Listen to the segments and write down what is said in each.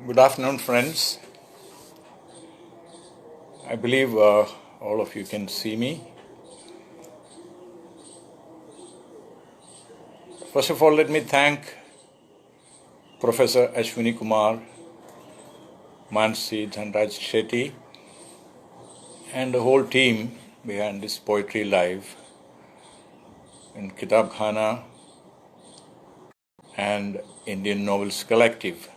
Good afternoon, friends. I believe all of you can see me. First of all, let me thank Professor Ashwani Kumar, Mansi Dhanraj Shetty, and the whole team behind this Poetry Live in Kitab Khana and Indian Novels Collective.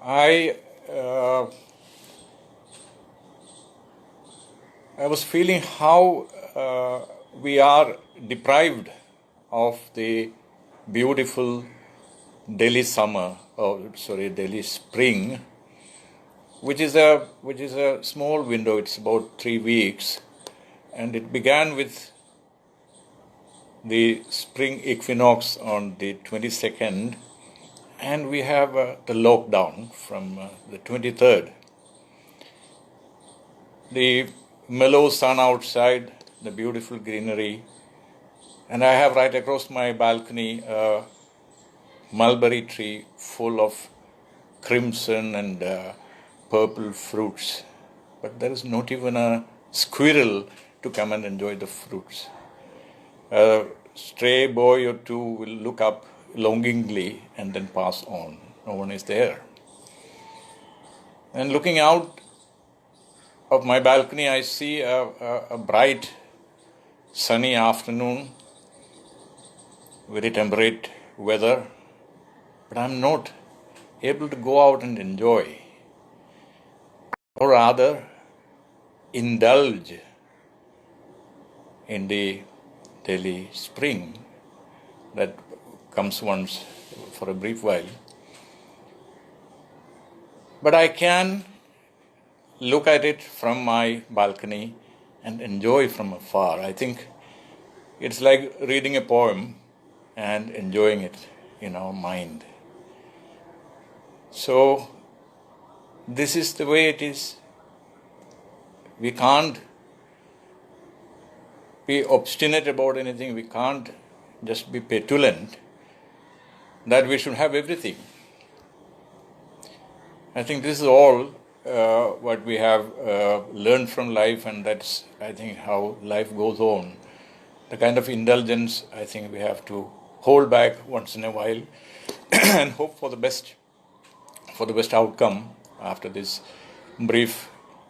I was feeling how we are deprived of the beautiful Delhi summer, Delhi spring, which is a small window. It's about 3 weeks, and it began with the spring equinox on the 22nd. And we have the lockdown from the 23rd. The mellow sun outside, the beautiful greenery, and I have right across my balcony a mulberry tree full of crimson and purple fruits. But there is not even a squirrel to come and enjoy the fruits. A stray boy or two will look up longingly and then pass on. No one is there. And looking out of my balcony, I see a bright sunny afternoon, very temperate weather, but I'm not able to go out and enjoy, or rather indulge in the Delhi spring that comes once for a brief while. But I can look at it from my balcony and enjoy from afar. I think it's like reading a poem and enjoying it in our mind. So this is the way it is. We can't be obstinate about anything. We can't just be petulant that we should have everything. I think this is all what we have learned from life, and that's, I think, how life goes on. The kind of indulgence, I think, we have to hold back once in a while and hope for the best outcome after this brief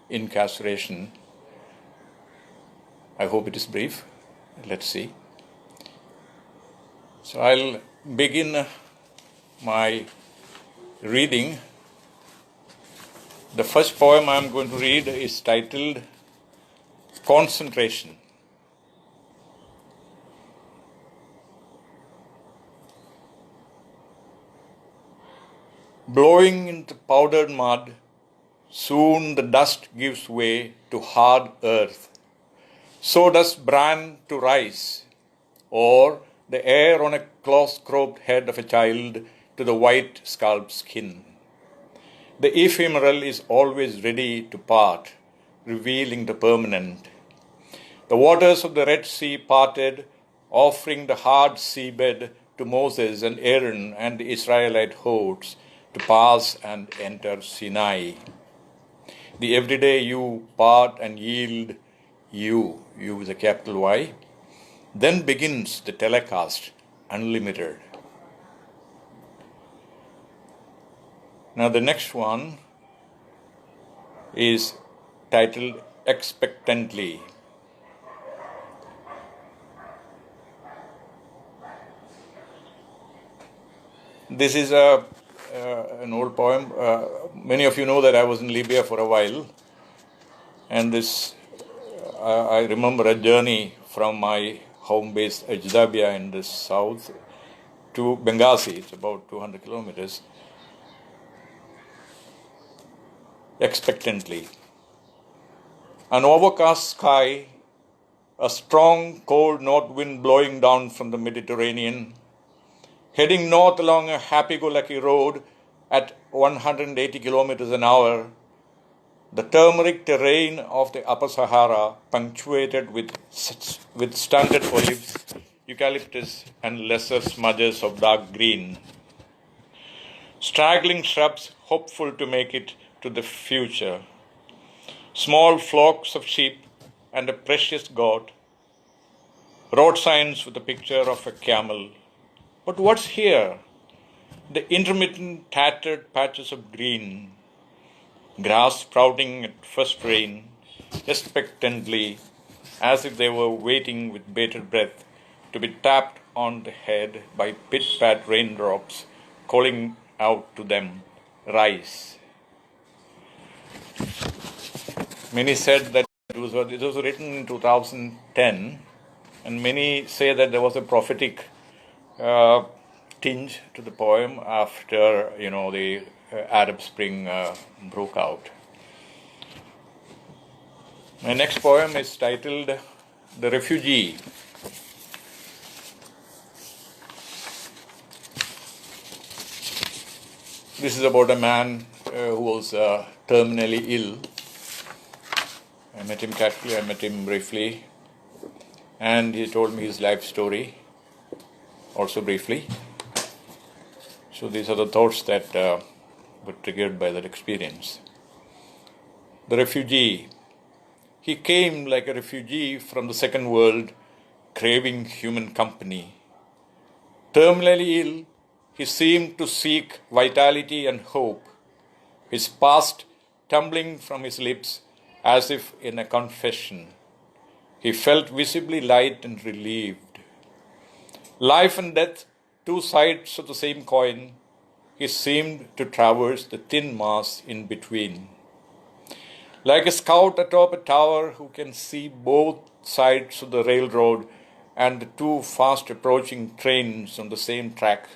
incarceration. I hope it is brief. Let's see. So I'll begin my reading. The first poem I'm going to read is titled Concentration. Blowing into powdered mud, soon the dust gives way to hard earth. So does bran to rice, or the air on a close-cropped head of a child to the white scalp skin. The ephemeral is always ready to part, revealing the permanent. The waters of the Red Sea parted, offering the hard seabed to Moses and Aaron and the Israelite hordes to pass and enter Sinai. The everyday you part and yield, you with a capital Y. Then begins the telecast, unlimited. Now the next one is titled Expectantly. This is an old poem. Many of you know that I was in Libya for a while, and I remember a journey from my home base Ajdabia in the south to Benghazi. It's about 200 kilometers. Expectantly. An overcast sky, a strong cold north wind blowing down from the Mediterranean, heading north along a happy-go-lucky road at 180 kilometers an hour, the turmeric terrain of the Upper Sahara, punctuated with stunted olives, eucalyptus, and lesser smudges of dark green. Straggling shrubs hopeful to make it to the future. Small flocks of sheep and a precious goat. Road signs with a picture of a camel. But what's here? The intermittent tattered patches of green. Grass sprouting at first rain, expectantly, as if they were waiting with bated breath to be tapped on the head by pit-pat raindrops, calling out to them, rise. Many said that it was written in 2010, and many say that there was a prophetic tinge to the poem after, the Arab Spring broke out. My next poem is titled The Refugee. This is about a man who was terminally ill. I met him casually, I met him briefly, and he told me his life story, also briefly. So these are the thoughts that were triggered by that experience. The refugee. He came like a refugee from the second world, craving human company. Terminally ill, he seemed to seek vitality and hope, his past tumbling from his lips as if in a confession. He felt visibly light and relieved. Life and death, two sides of the same coin, he seemed to traverse the thin mass in between. Like a scout atop a tower who can see both sides of the railroad and the two fast approaching trains on the same track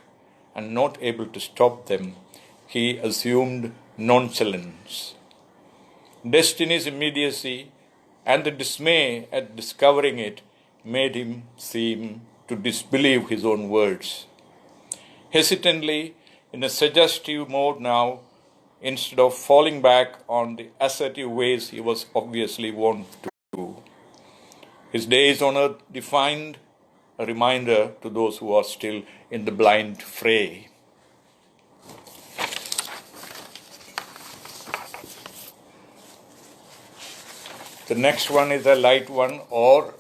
and not able to stop them, he assumed nonchalance. Destiny's immediacy and the dismay at discovering it made him seem to disbelieve his own words. Hesitantly, in a suggestive mode now, instead of falling back on the assertive ways he was obviously wont to do. His days on earth defined, a reminder to those who are still in the blind fray. The next one is a light one, or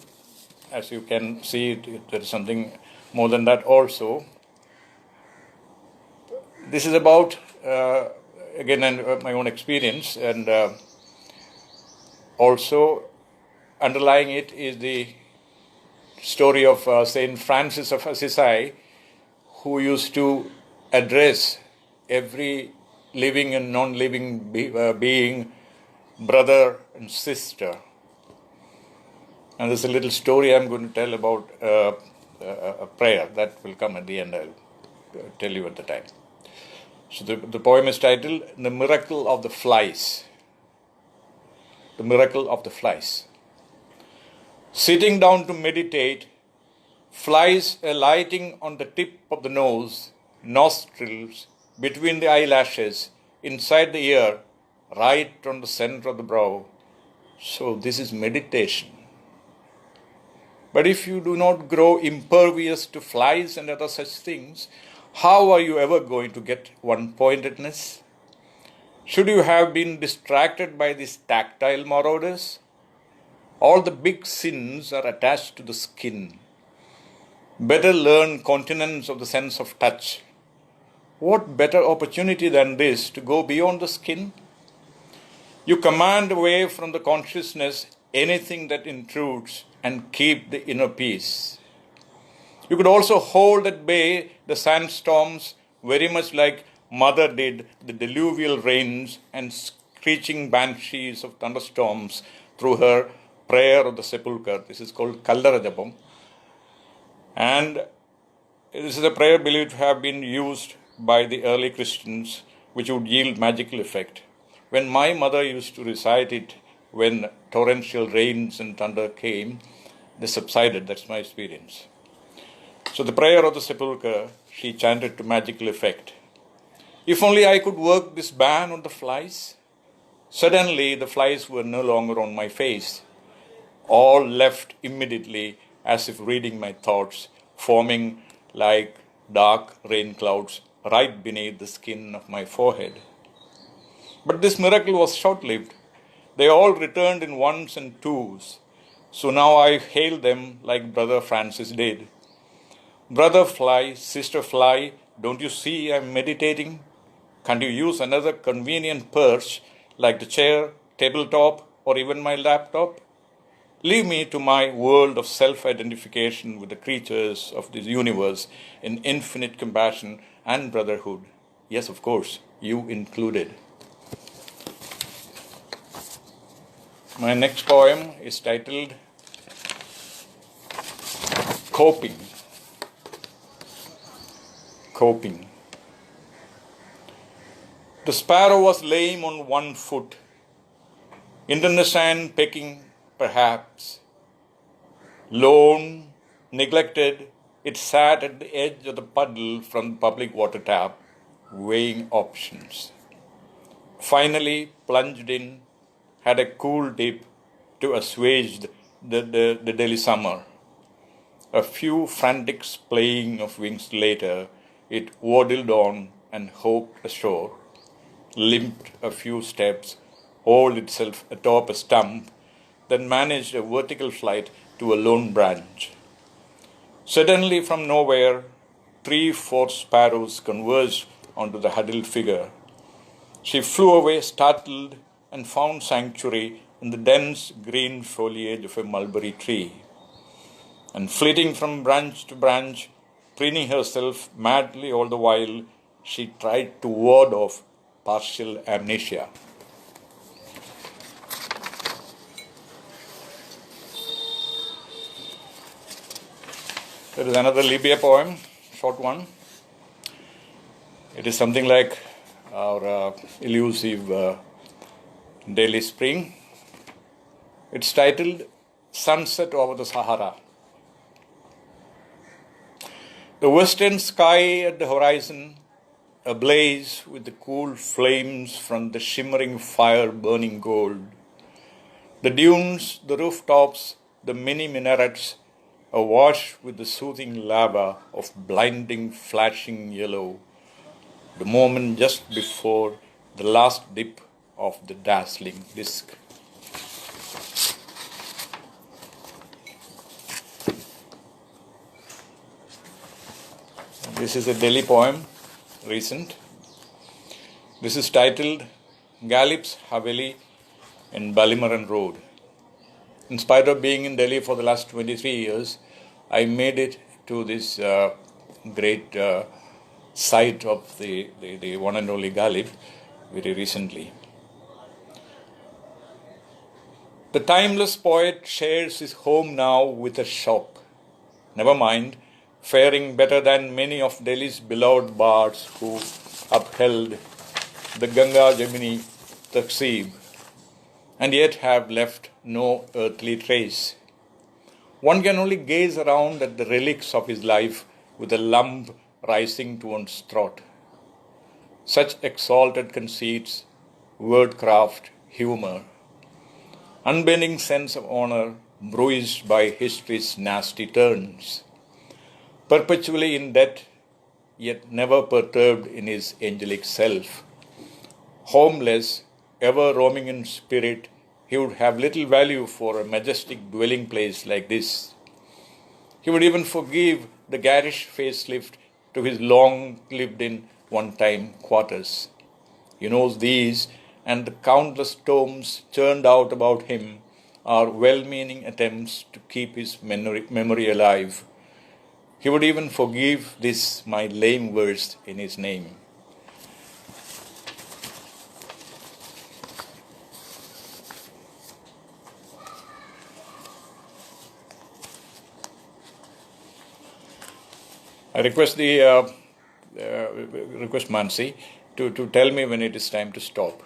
as you can see, there is something more than that also. This is about, again, my own experience, and also underlying it is the story of Saint Francis of Assisi, who used to address every living and non-living being brother and sister. And there's a little story I'm going to tell about a prayer that will come at the end. I'll tell you at the time. So the poem is titled The Miracle of the Flies. The Miracle of the Flies. Sitting down to meditate, flies alighting on the tip of the nose, nostrils, between the eyelashes, inside the ear, right on the center of the brow. So this is meditation. But if you do not grow impervious to flies and other such things, how are you ever going to get one-pointedness? Should you have been distracted by these tactile marauders? All the big sins are attached to the skin. Better learn continence of the sense of touch. What better opportunity than this to go beyond the skin? You command away from the consciousness anything that intrudes and keep the inner peace. You could also hold at bay the sandstorms very much like Mother did the diluvial rains and screeching banshees of thunderstorms through her prayer of the sepulchre. This is called Kaldara Japam. And this is a prayer believed to have been used by the early Christians, which would yield magical effect. When my mother used to recite it when torrential rains and thunder came, they subsided. That's my experience. So the prayer of the sepulchre, she chanted to magical effect. If only I could work this ban on the flies. Suddenly the flies were no longer on my face. All left immediately as if reading my thoughts, forming like dark rain clouds right beneath the skin of my forehead. But this miracle was short-lived. They all returned in ones and twos. So now I hail them like Brother Francis did. Brother fly, sister fly, don't you see I'm meditating? Can't you use another convenient perch like the chair, tabletop, or even my laptop? Leave me to my world of self-identification with the creatures of this universe in infinite compassion and brotherhood. Yes, of course, you included. My next poem is titled Coping. Coping. The sparrow was lame on one foot, in the sand pecking, perhaps. Lone, neglected, it sat at the edge of the puddle from the public water tap, weighing options. Finally plunged in, had a cool dip to assuage the Delhi summer. A few frantic playing of wings later, it waddled on and hoped ashore, limped a few steps, hauled itself atop a stump, then managed a vertical flight to a lone branch. Suddenly from nowhere, 3-4 sparrows converged onto the huddled figure. She flew away startled and found sanctuary in the dense green foliage of a mulberry tree. And flitting from branch to branch, preening herself madly all the while, she tried to ward off partial amnesia. There is another Libya poem, short one. It is something like our elusive Delhi spring. It's titled Sunset Over the Sahara. The western sky at the horizon, ablaze with the cool flames from the shimmering fire burning gold. The dunes, the rooftops, the mini minarets, awash with the soothing lava of blinding, flashing yellow, the moment just before the last dip of the dazzling disk. This is a Delhi poem, recent. This is titled Galip's Haveli in Balimaran Road. In spite of being in Delhi for the last 23 years, I made it to this great site of the one and only Galip very recently. The timeless poet shares his home now with a shop. Never mind, faring better than many of Delhi's beloved bards who upheld the Ganga Jamuni Taqseeb and yet have left no earthly trace. One can only gaze around at the relics of his life with a lump rising to one's throat. Such exalted conceits, wordcraft, humor, unbending sense of honor bruised by history's nasty turns, perpetually in debt, yet never perturbed in his angelic self. Homeless, ever roaming in spirit, he would have little value for a majestic dwelling place like this. He would even forgive the garish facelift to his long lived-in one-time quarters. He knows these and the countless tomes churned out about him are well-meaning attempts to keep his memory alive. He would even forgive this my lame verse in his name. I request request Mansi to tell me when it is time to stop.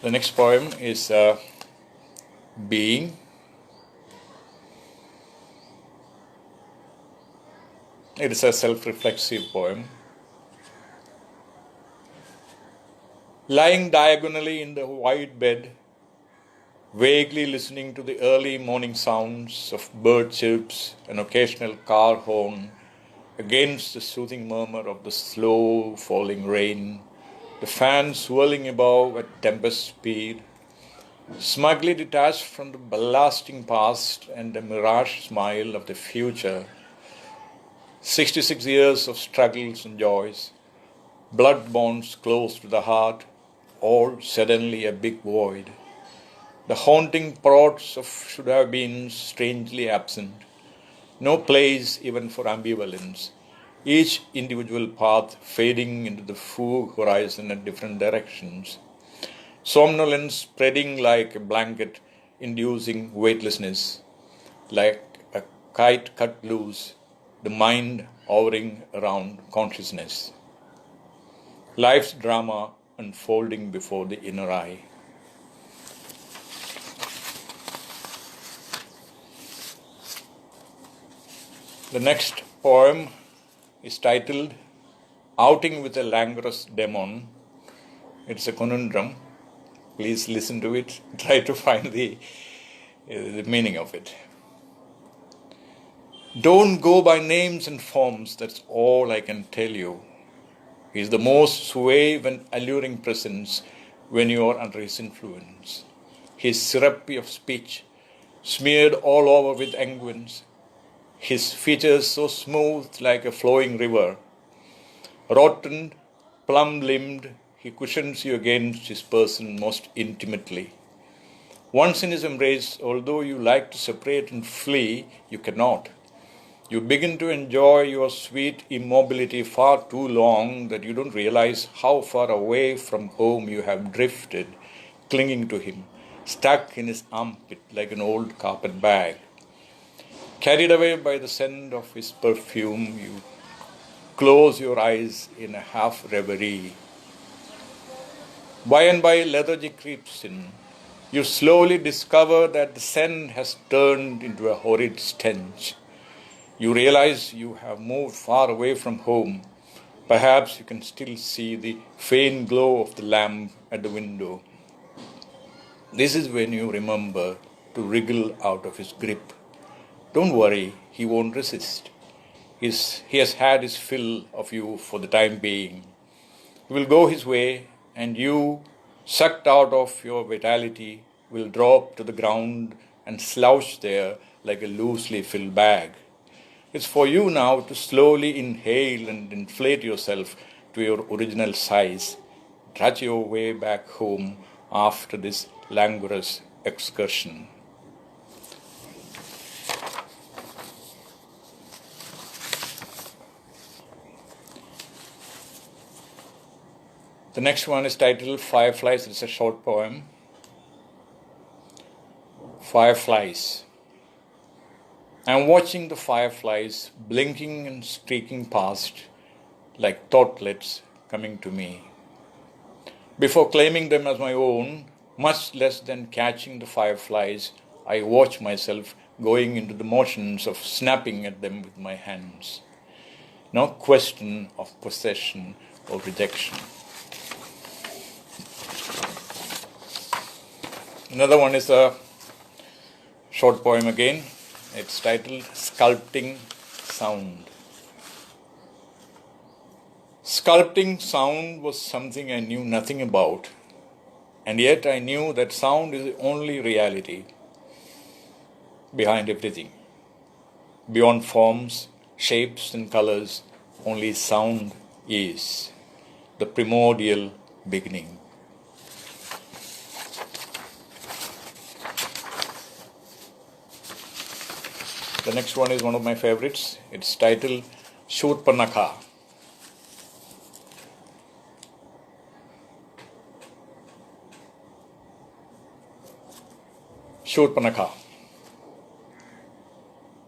The next poem is Being. It is a self-reflexive poem. Lying diagonally in the wide bed, vaguely listening to the early morning sounds of bird chirps, an occasional car horn, against the soothing murmur of the slow falling rain, the fan swirling above at tempest speed, smugly detached from the blasting past and the mirage smile of the future. 66 years of struggles and joys, blood bonds close to the heart, all suddenly a big void. The haunting prods of should have been strangely absent. No place even for ambivalence. Each individual path fading into the fog horizon at different directions. Somnolence spreading like a blanket, inducing weightlessness. Like a kite cut loose, the mind hovering around consciousness. Life's drama unfolding before the inner eye. The next poem is titled Outing with a Languorous Demon. It's a conundrum. Please listen to it. Try to find the meaning of it. Don't go by names and forms, that's all I can tell you. He is the most suave and alluring presence when you are under his influence. His syrupy of speech, smeared all over with unguents, his features so smooth like a flowing river. Rotund, plumb-limbed, he cushions you against his person most intimately. Once in his embrace, although you like to separate and flee, you cannot. You begin to enjoy your sweet immobility far too long that you don't realize how far away from home you have drifted, clinging to him, stuck in his armpit like an old carpet bag. Carried away by the scent of his perfume, you close your eyes in a half reverie. By and by, lethargy creeps in. You slowly discover that the scent has turned into a horrid stench. You realize you have moved far away from home. Perhaps you can still see the faint glow of the lamp at the window. This is when you remember to wriggle out of his grip. Don't worry, he won't resist. He has had his fill of you for the time being. He will go his way, and you, sucked out of your vitality, will drop to the ground and slouch there like a loosely filled bag. It's for you now to slowly inhale and inflate yourself to your original size, trudge your way back home after this languorous excursion. The next one is titled Fireflies. It's a short poem. Fireflies. I'm watching the fireflies blinking and streaking past like thoughtlets coming to me. Before claiming them as my own, much less than catching the fireflies, I watch myself going into the motions of snapping at them with my hands. No question of possession or rejection. Another one is a short poem again. It's titled Sculpting Sound. Sculpting sound was something I knew nothing about, and yet I knew that sound is the only reality behind everything. Beyond forms, shapes, and colors, only sound is the primordial beginning. The next one is one of my favorites. It's titled Shurpanakha. Shurpanakha.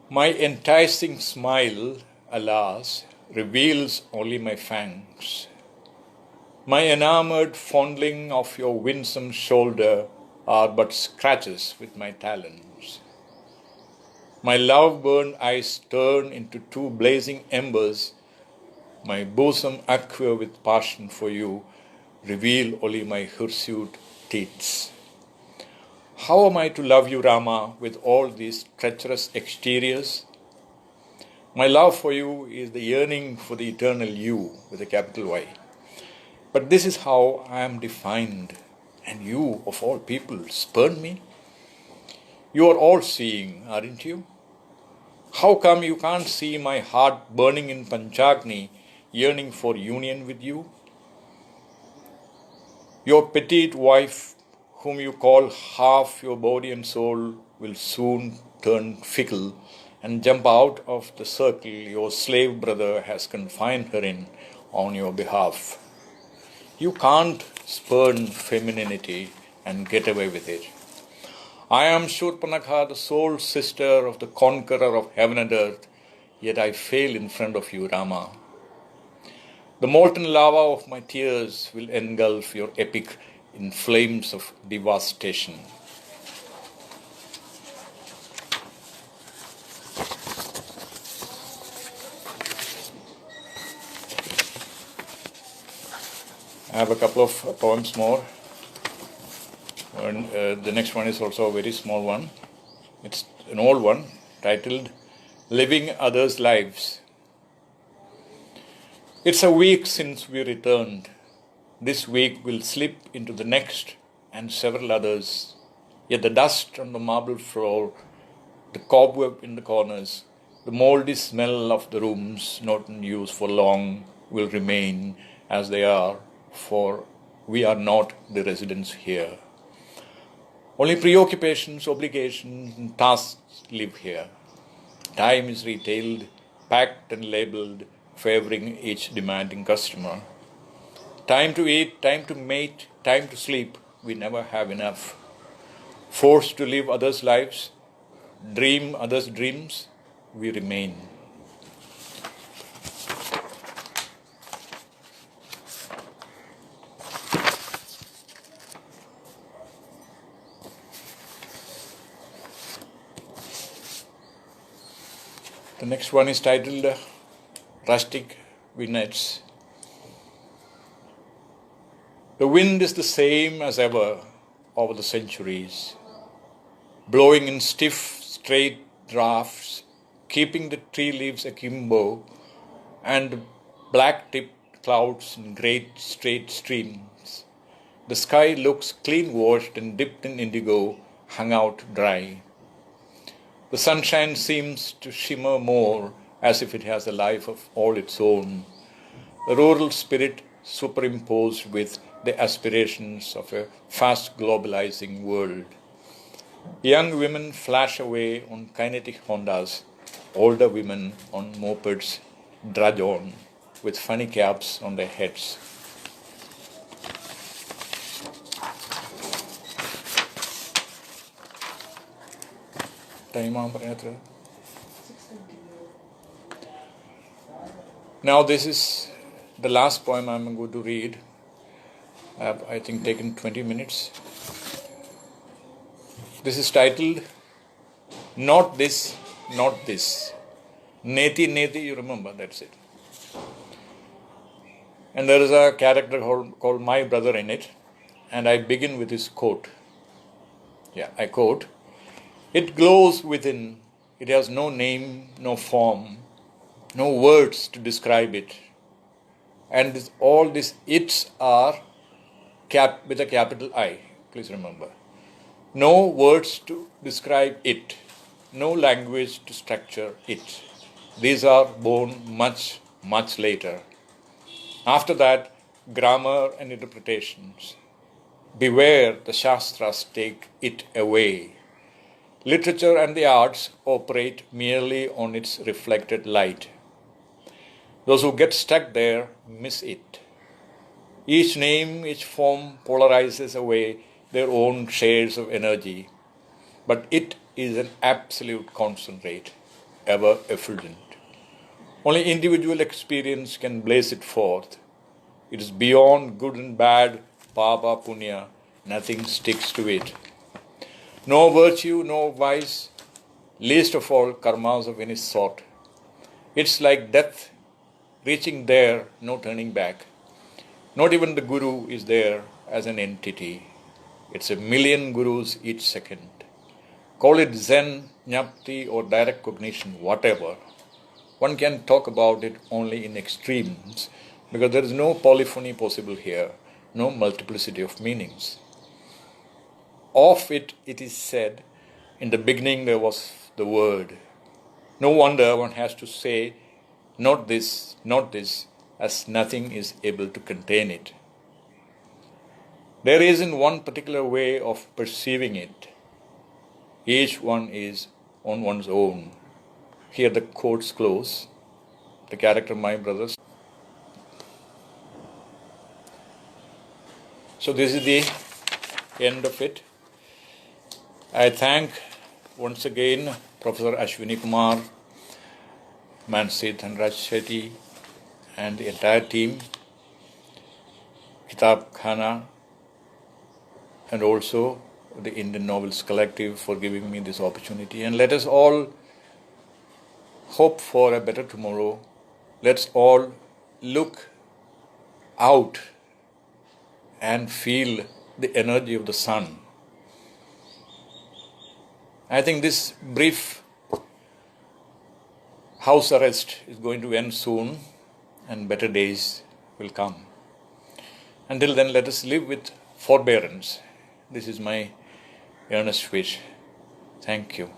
My enticing smile, alas, reveals only my fangs. My enamored fondling of your winsome shoulder are but scratches with my talons. My love-burned eyes turn into two blazing embers. My bosom aqua with passion for you reveal only my hirsute teats. How am I to love you, Rama, with all these treacherous exteriors? My love for you is the yearning for the eternal you with a capital Y. But this is how I am defined, and you, of all people, spurn me? You are all seeing, aren't you? How come you can't see my heart burning in Panchagni, yearning for union with you? Your petite wife, whom you call half your body and soul, will soon turn fickle and jump out of the circle your slave brother has confined her in on your behalf. You can't spurn femininity and get away with it. I am Shurpanakha, the sole sister of the conqueror of heaven and earth, yet I fail in front of you, Rama. The molten lava of my tears will engulf your epic in flames of devastation. I have a couple of poems more. And, the next one is also a very small one. It's an old one titled Living Others' Lives. It's a week since we returned. This week will slip into the next and several others. Yet the dust on the marble floor, the cobweb in the corners, the mouldy smell of the rooms not in use for long will remain as they are, for we are not the residents here. Only preoccupations, obligations, and tasks live here. Time is retailed, packed and labelled, favouring each demanding customer. Time to eat, time to mate, time to sleep, we never have enough. Forced to live others' lives, dream others' dreams, we remain. The next one is titled Rustic Vignettes. The wind is the same as ever over the centuries, blowing in stiff, straight drafts, keeping the tree leaves akimbo, and black-tipped clouds in great straight streams. The sky looks clean-washed and dipped in indigo, hung out dry. The sunshine seems to shimmer more, as if it has a life of all its own. The rural spirit superimposed with the aspirations of a fast globalizing world. Young women flash away on kinetic Hondas, older women on mopeds drudge on with funny caps on their heads. Now this is the last poem I'm going to read. I have, I think, taken 20 minutes. This is titled Not This, Not This. Neti, Neti, you remember, that's it. And there is a character called my brother in it. And I begin with his quote. I quote, "It glows within. It has no name, no form, no words to describe it. And all these its are with a capital I, please remember. No words to describe it, no language to structure it. These are born much, much later. After that, grammar and interpretations. Beware, the Shastras take it away. Literature and the arts operate merely on its reflected light. Those who get stuck there miss it. Each name, each form polarizes away their own shades of energy, but it is an absolute concentrate, ever effulgent. Only individual experience can blaze it forth. It is beyond good and bad, papa, punya, nothing sticks to it. No virtue, no vice, least of all karmas of any sort. It's like death, reaching there, no turning back. Not even the Guru is there as an entity. It's a million gurus each second. Call it Zen, Jnapti or direct cognition, whatever. One can talk about it only in extremes because there is no polyphony possible here, no multiplicity of meanings. Of it, it is said, in the beginning there was the Word. No wonder one has to say, not this, as nothing is able to contain it. There isn't one particular way of perceiving it. Each one is on one's own. Here the quotes close. The character, my brothers. So this is the end of it. I thank once again Professor Ashwani Kumar, Mansi Dhanraj Shetty and the entire team, Kitab Khana, and also the Indian Novels Collective for giving me this opportunity. And let us all hope for a better tomorrow. Let's all look out and feel the energy of the sun. I think this brief house arrest is going to end soon and better days will come. Until then, let us live with forbearance. This is my earnest wish. Thank you.